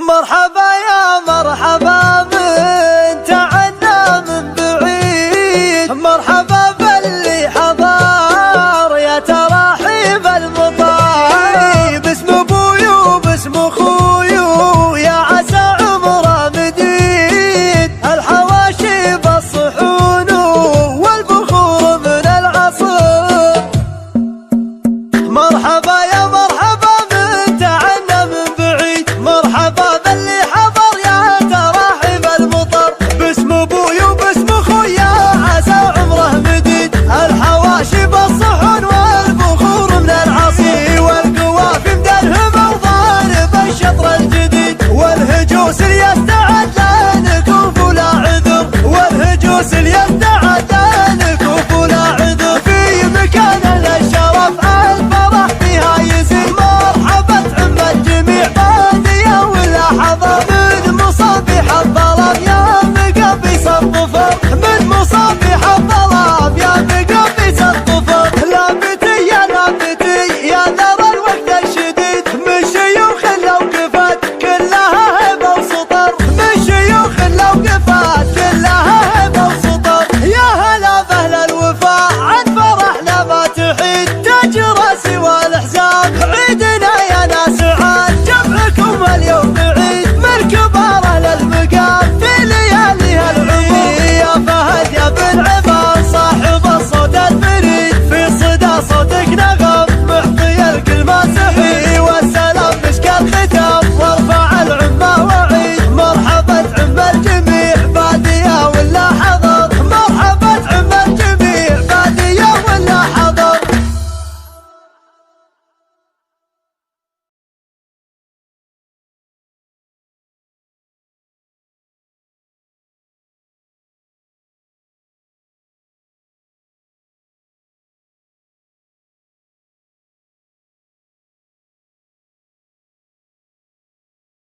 مرحبا يا مرحبا من تعنا من بعيد، مرحبا باللي حضر يا تراحيب المطار، باسم ابوي وباسم اخوي يا عسى عمره مديد، الحواشي بالصحون والبخور من العصر. مرحبا يا مرحبا من تعنا من بعيد، مرحبا باللي حضر يا تراحيب المطر، باسم ابوي وباسم اخوي يا عسى عمره مديد، الحواشي بالصحن والبخور من العصير، والقوافي مدرهمه وضارب الشطر الجديد، والهجوس اللي يستعد لا نكوف ولا عذر، والهجوس اللي